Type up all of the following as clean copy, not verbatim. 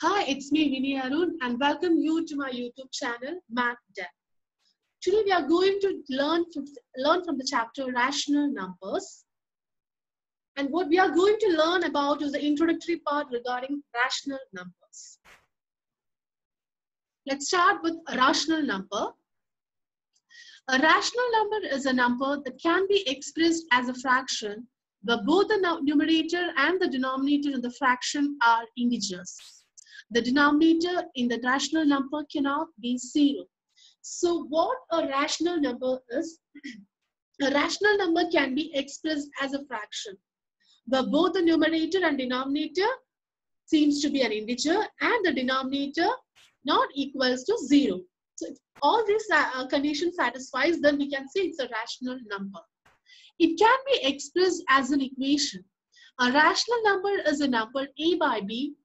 Hi, it's me Vinny Arun and welcome you to my YouTube channel Math Depth. Today we are going to learn from the chapter Rational Numbers, and what we are going to learn about is the introductory part regarding rational numbers. Let's start with a rational number. A rational number is a number that can be expressed as a fraction where both the numerator and the denominator in the fraction are integers. The denominator in the rational number cannot be 0. So what a rational number is? A rational number can be expressed as a fraction where both the numerator and denominator seems to be an integer and the denominator not equals to 0. So if all these conditions satisfies, then we can say it's a rational number. It can be expressed as an equation. A rational number is a number a by b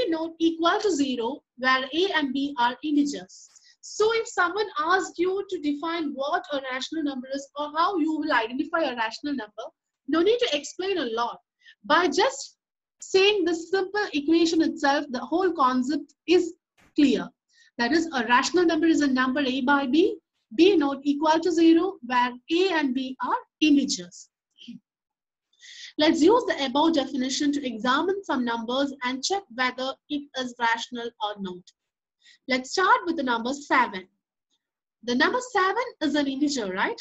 not equal to 0 where a and b are integers. So if someone asks you to define what a rational number is or how you will identify a rational number, no need to explain a lot. By just saying this simple equation itself, the whole concept is clear. That is, a rational number is a number a by b not equal to 0 where a and b are integers. Let's use the above definition to examine some numbers and check whether it is rational or not. Let's start with the number 7. The number 7 is an integer, right?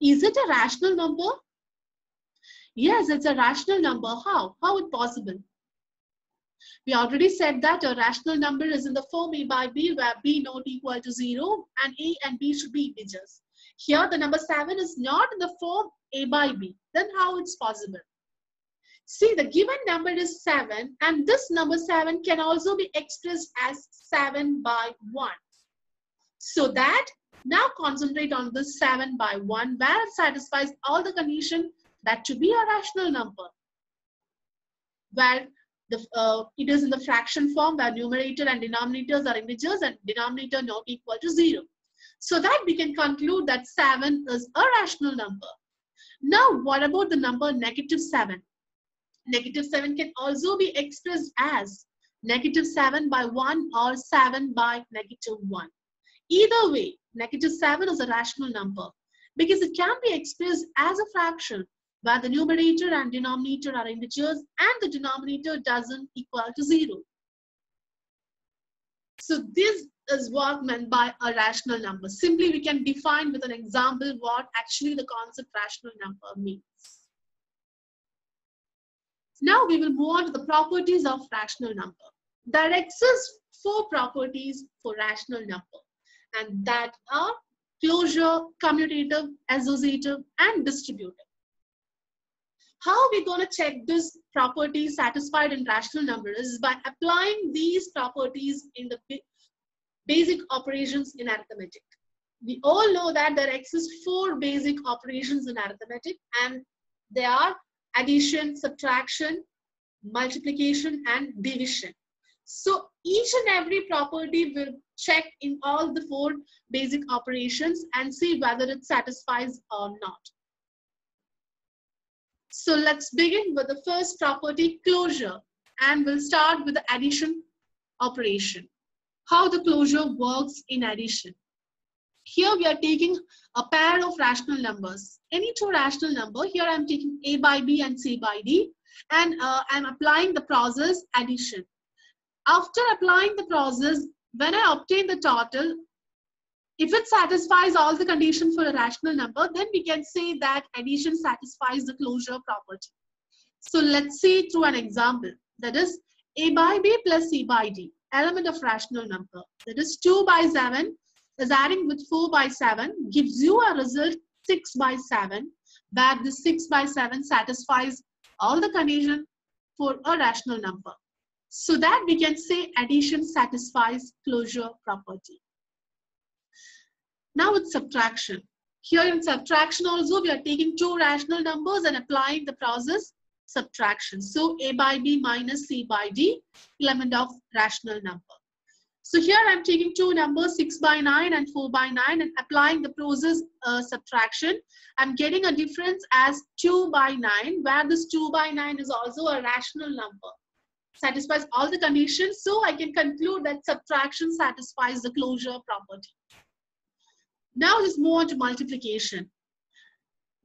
Is it a rational number? Yes, it's a rational number. How? How is it possible? We already said that a rational number is in the form a by b where b not equal to 0 and a and b should be integers. Here the number 7 is not in the form a by b. Then how it's possible? See, the given number is 7 and this number 7 can also be expressed as 7 by 1. So that now concentrate on this 7 by 1 where it satisfies all the conditions that to be a rational number. Where it is in the fraction form where numerator and denominators are integers and denominator not equal to 0. So that we can conclude that 7 is a rational number. Now what about the number -7? -7 can also be expressed as -7 by 1 or 7 by -1. Either way, -7 is a rational number because it can be expressed as a fraction where the numerator and denominator are integers and the denominator doesn't equal to 0. So this is what meant by a rational number. Simply we can define with an example what actually the concept rational number means. Now we will move on to the properties of rational number. There exist 4 properties for rational number, and that are closure, commutative, associative, and distributive. How are we going to check this property satisfied in rational number is by applying these properties in the basic operations in arithmetic. We all know that there exist 4 basic operations in arithmetic, and they are addition, subtraction, multiplication, and division. So each and every property will check in all the 4 basic operations and see whether it satisfies or not. So let's begin with the first property, closure, and we'll start with the addition operation. How the closure works in addition. Here we are taking a pair of rational numbers. Any 2 rational number. Here I'm taking a by b and c by d, and I'm applying the process addition. After applying the process, when I obtain the total, if it satisfies all the conditions for a rational number, then we can say that addition satisfies the closure property. So let's see through an example. That is a by b plus c by d, element of rational number. That is 2 by 7 is adding with 4 by 7 gives you a result 6 by 7, where the 6 by 7 satisfies all the conditions for a rational number. So that we can say addition satisfies closure property. Now with subtraction. Here in subtraction also we are taking 2 rational numbers and applying the process subtraction. So a by b minus c by d, element of rational number. So here I'm taking 2 numbers 6 by 9 and 4 by 9 and applying the process subtraction. I'm getting a difference as 2 by 9 where this 2 by 9 is also a rational number. satisfies all the conditions. So I can conclude that subtraction satisfies the closure property. Now let's move on to multiplication.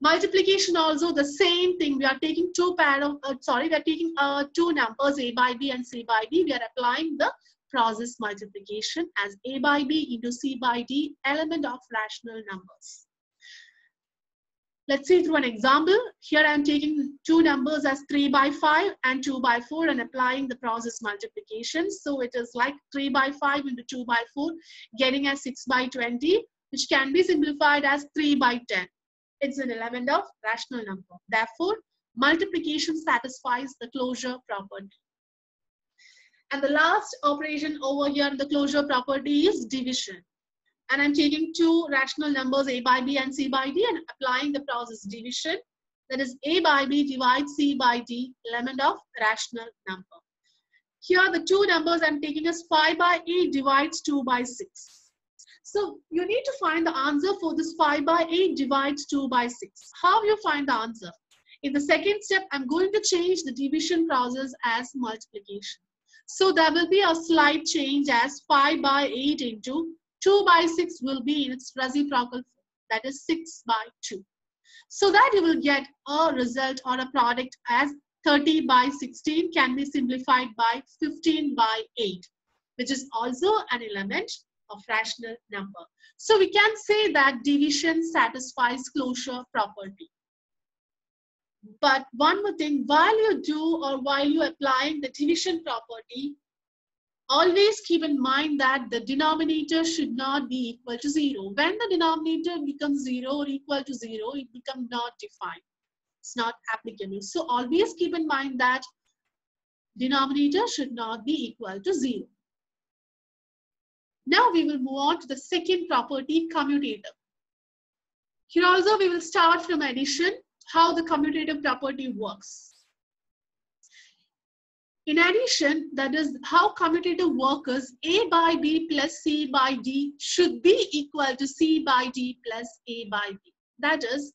Multiplication also the same thing. We are taking two numbers A by B and C by D. We are applying the process multiplication as A by B into C by D, element of rational numbers. Let's see through an example. Here I am taking two numbers as 3 by 5 and 2 by 4 and applying the process multiplication. So it is like 3 by 5 into 2 by 4, getting as 6 by 20, which can be simplified as 3 by 10. It's an element of rational number. Therefore, multiplication satisfies the closure property. And the last operation over here in the closure property is division. And I'm taking two rational numbers A by B and C by D and applying the process division. That is A by B divides C by D, element of rational number. Here the two numbers I'm taking as 5 by 8 divides 2 by 6. So you need to find the answer for this 5 by 8 divides 2 by 6. How you find the answer? In the second step, I'm going to change the division process as multiplication. So there will be a slight change as 5 by 8 into 2 by 6 will be in its reciprocal form. That is 6 by 2. So that you will get a result or a product as 30 by 16 can be simplified by 15 by 8, which is also an element of rational number. So we can say that division satisfies closure property. But one more thing, while you applying the division property, always keep in mind that the denominator should not be equal to 0. When the denominator becomes 0 or equal to 0, it becomes not defined. It's not applicable. So always keep in mind that denominator should not be equal to 0. Now we will move on to the second property, commutative. Here also we will start from addition, how the commutative property works. In addition, that is how commutative works, A by B plus C by D should be equal to C by D plus A by B. That is,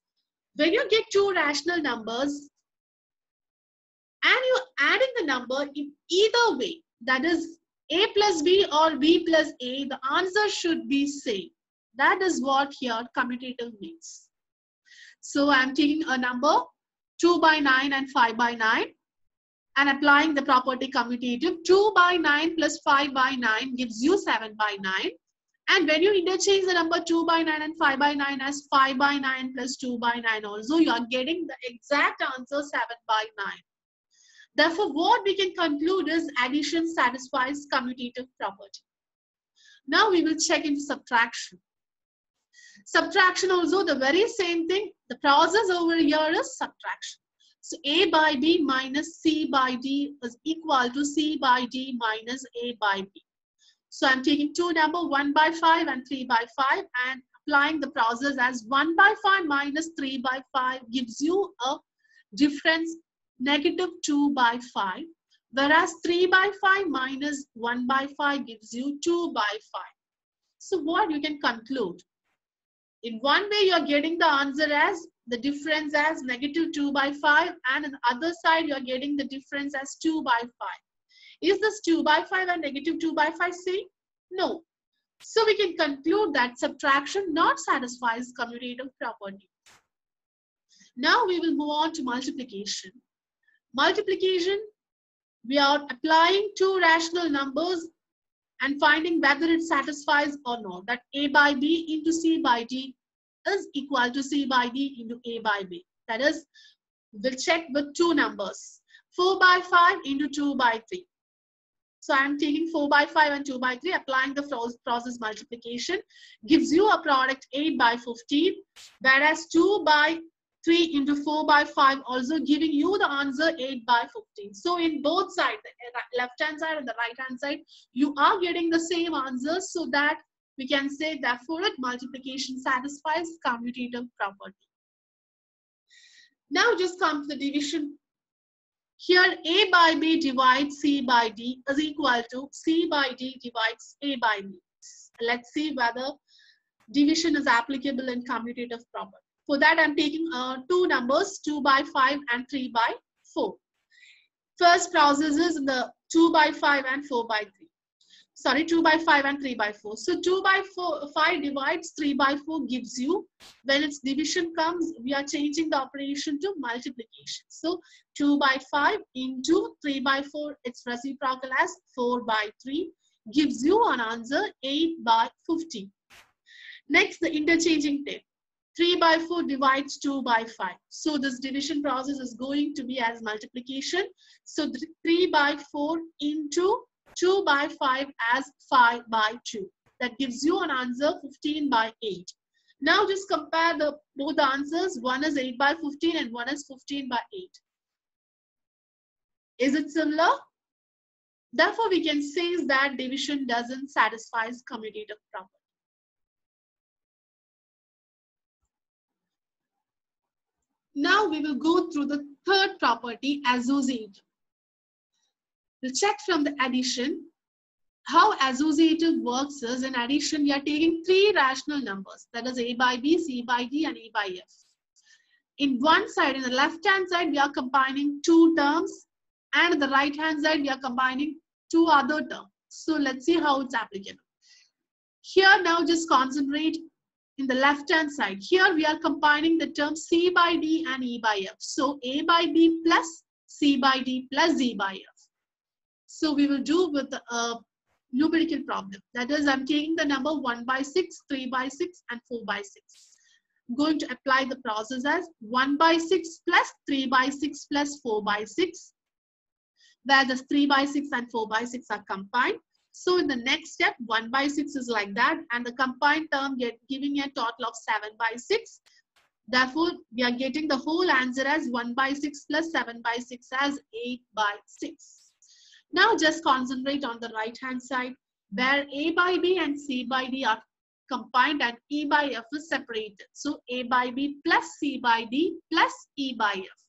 when you get two rational numbers and you're adding the number in either way, that is A plus B or B plus A, the answer should be same. That is what here commutative means. So I'm taking a number 2 by 9 and 5 by 9 and applying the property commutative. 2 by 9 plus 5 by 9 gives you 7 by 9. And when you interchange the number 2 by 9 and 5 by 9 as 5 by 9 plus 2 by 9 also, you are getting the exact answer 7 by 9. Therefore, what we can conclude is addition satisfies commutative property. Now we will check into subtraction. Subtraction also the very same thing. The process over here is subtraction. So A by B minus C by D is equal to C by D minus A by B. So I'm taking two numbers 1 by 5 and 3 by 5 and applying the process as 1 by 5 minus 3 by 5 gives you a difference negative 2 by 5, whereas 3 by 5 minus 1 by 5 gives you 2 by 5. So what you can conclude? In one way you are getting the answer as the difference as negative 2 by 5 and on the other side you are getting the difference as 2 by 5. Is this 2 by 5 and negative 2 by 5 same? No. So we can conclude that subtraction not satisfies commutative property. Now we will move on to multiplication. Multiplication, we are applying two rational numbers and finding whether it satisfies or not. That A by B into C by D is equal to C by D into A by B. That is, we'll check with two numbers. 4 by 5 into 2 by 3. So I'm taking 4 by 5 and 2 by 3, applying the process multiplication, gives you a product 8 by 15, whereas 2 by 3 into 4 by 5 also giving you the answer 8 by 15. So in both sides, the left hand side and the right hand side, you are getting the same answer, so that we can say therefore multiplication satisfies commutative property. Now just come to the division. Here A by B divides C by D is equal to C by D divides A by B. Let's see whether division is applicable in commutative property. For that I'm taking two numbers 2 by 5 and 3 by 4. First process is in the 2 by 5 and 4 by 3. Sorry, 2 by 5 and 3 by 4. So 2 by 5 divides 3 by 4 gives you, when its division comes, we are changing the operation to multiplication. So 2 by 5 into 3 by 4, it's reciprocal as 4 by 3, gives you an answer 8 by 15. Next, the interchanging tip. 3 by 4 divides 2 by 5. So this division process is going to be as multiplication. So 3 by 4 into 2 by 5 as 5 by 2. That gives you an answer 15 by 8. Now just compare both the answers. One is 8 by 15 and one is 15 by 8. Is it similar? Therefore, we can say that division doesn't satisfy commutative property. Now we will go through the third property, associative. We'll check from the addition. How associative works is, in addition, we are taking three rational numbers, that is A by B, C by D, and E by F. In one side, in the left-hand side, we are combining two terms, and in the right-hand side, we are combining two other terms. So let's see how it's applicable. Here now just concentrate in the left-hand side. Here we are combining the terms C by D and E by F. So A by B plus C by D plus Z by F. So we will do with the numerical problem. That is, I'm taking the number 1 by 6, 3 by 6, and 4 by 6. I'm going to apply the process as 1 by 6 plus 3 by 6 plus 4 by 6, where the 3 by 6 and 4 by 6 are combined. So in the next step, 1 by 6 is like that, and the combined term giving a total of 7 by 6. Therefore, we are getting the whole answer as 1 by 6 plus 7 by 6 as 8 by 6. Now just concentrate on the right hand side, where A by B and C by D are combined and E by F is separated. So A by B plus C by D plus E by F.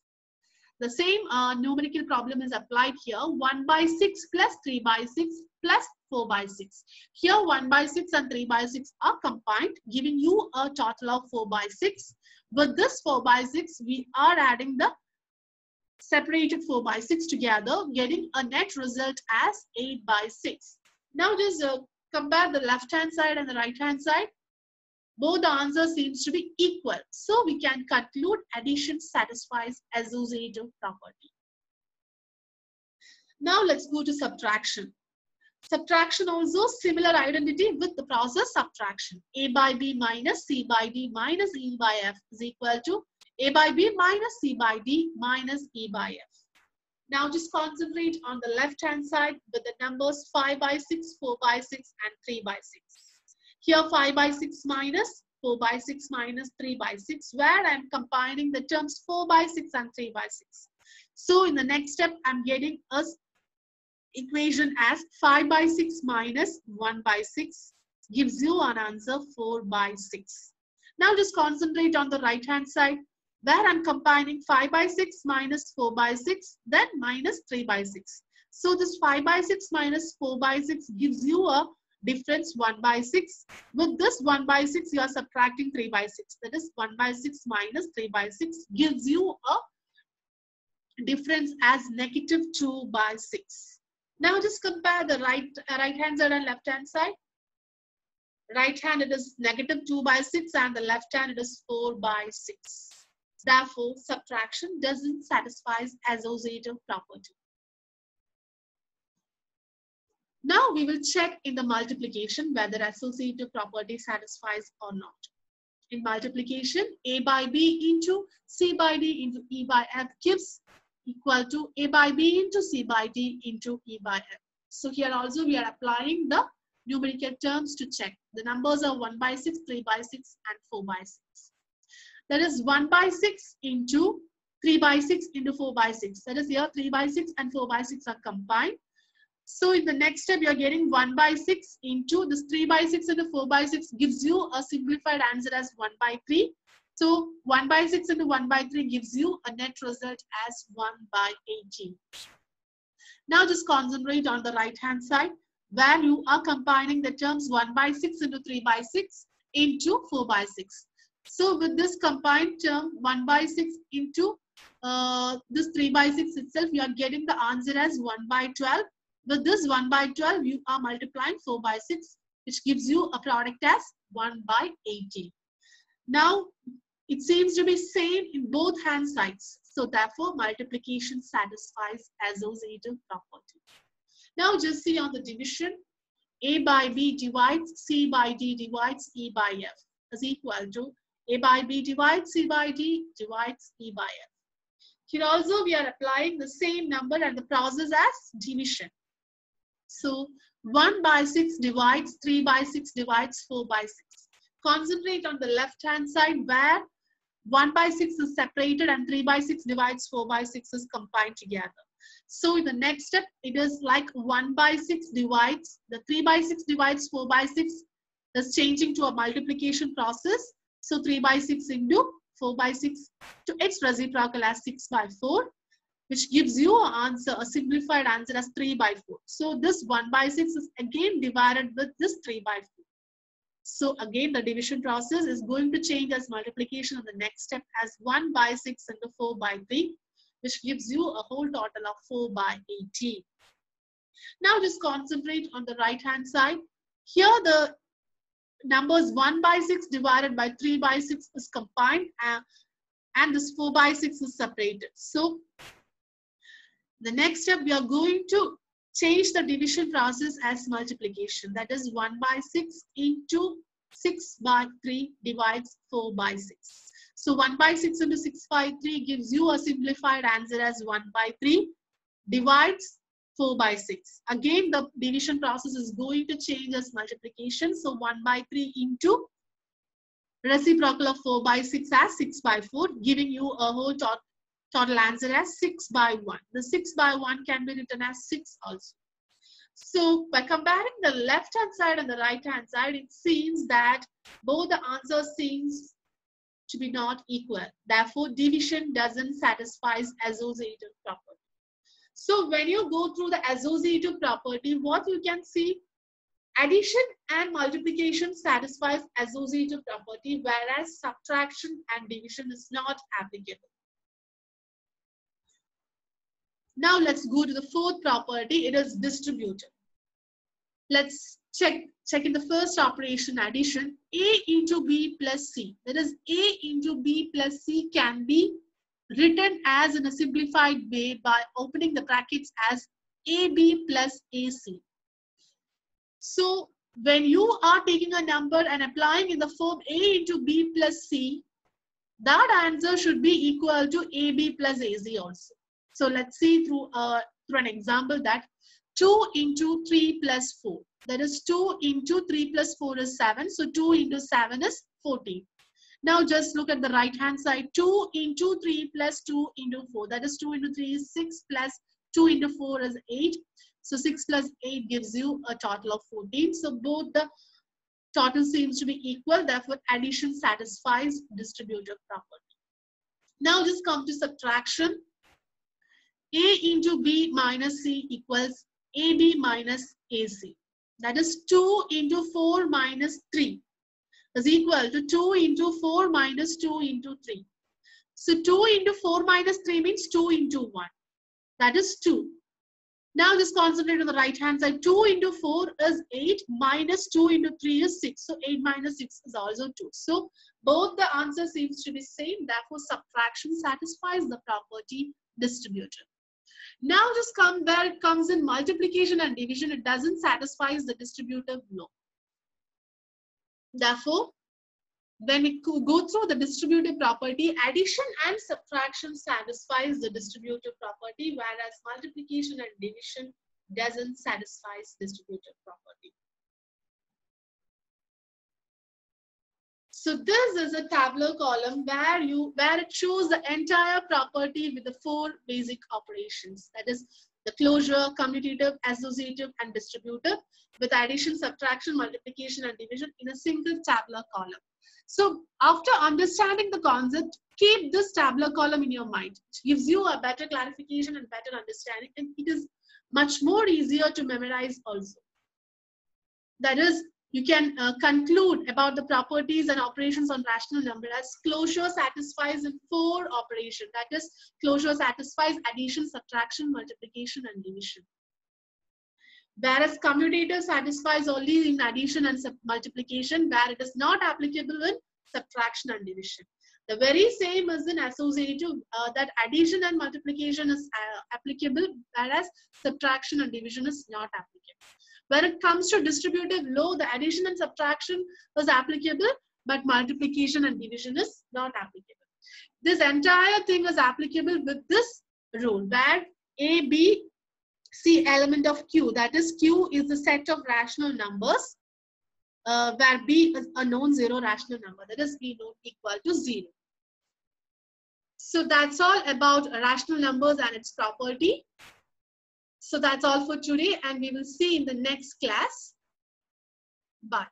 The same numerical problem is applied here. 1 by 6 plus 3 by 6 plus 4 by 6. Here 1 by 6 and 3 by 6 are combined, giving you a total of 4 by 6. With this 4 by 6, we are adding the separated 4 by 6 together, getting a net result as 8 by 6. Now just compare the left hand side and the right hand side. Both the answers seems to be equal. So we can conclude addition satisfies associative property. Now let's go to subtraction. Subtraction also similar identity with the process subtraction. A by B minus C by D minus E by F is equal to A by B minus C by D minus E by F. Now just concentrate on the left hand side with the numbers 5 by 6, 4 by 6 and 3 by 6. Here 5 by 6 minus 4 by 6 minus 3 by 6, where I am combining the terms 4 by 6 and 3 by 6. So in the next step, I am getting a equation as 5 by 6 minus 1 by 6 gives you an answer 4 by 6. Now just concentrate on the right hand side, where I'm combining 5 by 6 minus 4 by 6, then minus 3 by 6. So this 5 by 6 minus 4 by 6 gives you a difference 1 by 6. With this 1 by 6, you are subtracting 3 by 6. That is 1 by 6 minus 3 by 6 gives you a difference as negative 2 by 6. Now just compare the right hand side and left hand side. Right hand it is negative 2 by 6 and the left hand it is 4 by 6. Therefore, subtraction doesn't satisfy associative property. Now we will check in the multiplication whether associative property satisfies or not. In multiplication, A by B into C by D into E by F gives equal to A by B into C by D into E by F. So here also we are applying the numerical terms to check. The numbers are 1 by 6, 3 by 6 and 4 by 6. That is 1 by 6 into 3 by 6 into 4 by 6. That is here 3 by 6 and 4 by 6 are combined. So in the next step, you are getting 1 by 6 into this 3 by 6 into 4 by 6 gives you a simplified answer as 1 by 3. So 1 by 6 into 1 by 3 gives you a net result as 1 by 18. Now just concentrate on the right hand side, where you are combining the terms 1 by 6 into 3 by 6 into 4 by 6. So with this combined term 1 by 6 into this 3 by 6 itself, you are getting the answer as 1 by 12. With this 1 by 12, you are multiplying 4 by 6, which gives you a product as 1 by 18. Now, it seems to be same in both hand sides. So therefore, multiplication satisfies associative property. Now just see on the division, A by B divides C by D divides E by F is equal to A by B divides C by D divides E by F. Here also we are applying the same number and the process as division. So 1 by 6 divides 3 by 6 divides 4 by 6. Concentrate on the left hand side where 1 by 6 is separated and 3 by 6 divides 4 by 6 is combined together. So in the next step, it is like 1 by 6 divides, the 3 by 6 divides 4 by 6 is changing to a multiplication process. So 3 by 6 into 4 by 6 to its reciprocal as 6 by 4, which gives you an answer, a simplified answer as 3 by 4. So this 1 by 6 is again divided with this 3 by 4. So again, the division process is going to change as multiplication on the next step as 1 by 6 into 4 by 3, which gives you a whole total of 4 by 18. Now just concentrate on the right hand side. Here the numbers 1 by 6 divided by 3 by 6 is combined and this 4 by 6 is separated. So the next step, we are going to change the division process as multiplication. That is 1 by 6 into 6 by 3 divides 4 by 6. So 1 by 6 into 6 by 3 gives you a simplified answer as 1 by 3 divides 4 by 6. Again, the division process is going to change as multiplication. So 1 by 3 into reciprocal of 4 by 6 as 6 by 4, giving you a whole total answer as 6 by 1. The 6 by 1 can be written as 6 also. So by comparing the left hand side and the right hand side, it seems that both the answers seems to be not equal. Therefore, division doesn't satisfy associative property. So when you go through the associative property, what you can see, addition and multiplication satisfies associative property, whereas subtraction and division is not applicable. Now let's go to the fourth property. It is distributive. Let's check in the first operation, addition. A into B plus C. That is, A into B plus C can be written as in a simplified way by opening the brackets as AB plus AC. So when you are taking a number and applying in the form A into B plus C, that answer should be equal to AB plus AC also. So let's see through an example that 2 into 3 plus 4. That is 2 into 3 plus 4 is 7. So 2 into 7 is 14. Now just look at the right hand side. 2 into 3 plus 2 into 4. That is 2 into 3 is 6 plus 2 into 4 is 8. So 6 plus 8 gives you a total of 14. So both the total seems to be equal. Therefore, addition satisfies distributive property. Now just come to subtraction. A into B minus C equals AB minus AC. That is 2 into 4 minus 3 is equal to 2 into 4 minus 2 into 3. So 2 into 4 minus 3 means 2 into 1. That is 2. Now just concentrate on the right hand side. 2 into 4 is 8 minus 2 into 3 is 6. So 8 minus 6 is also 2. So both the answer seems to be same. Therefore, subtraction satisfies the property distributive. Now just come where it comes in multiplication and division, it doesn't satisfy the distributive law. Therefore, when we go through the distributive property, addition and subtraction satisfies the distributive property, whereas multiplication and division doesn't satisfy distributive property. So this is a tabular column where it shows the entire property with the 4 basic operations. That is the closure, commutative, associative, and distributive, with addition, subtraction, multiplication, and division in a single tabular column. So after understanding the concept, keep this tabular column in your mind. It gives you a better clarification and better understanding, and it is much more easier to memorize also. That is, you can conclude about the properties and operations on rational number as closure satisfies in 4 operations. That is, closure satisfies addition, subtraction, multiplication, and division. Whereas commutative satisfies only in addition and multiplication, where it is not applicable in subtraction and division. The very same as in associative, that addition and multiplication is applicable, whereas subtraction and division is not applicable. When it comes to distributive law, the addition and subtraction is applicable, but multiplication and division is not applicable. This entire thing is applicable with this rule, where A, B, C element of Q, that is Q is the set of rational numbers, where B is a non-zero rational number, that is B not equal to 0. So that's all about rational numbers and its property. So that's all for today, and we will see in the next class. Bye.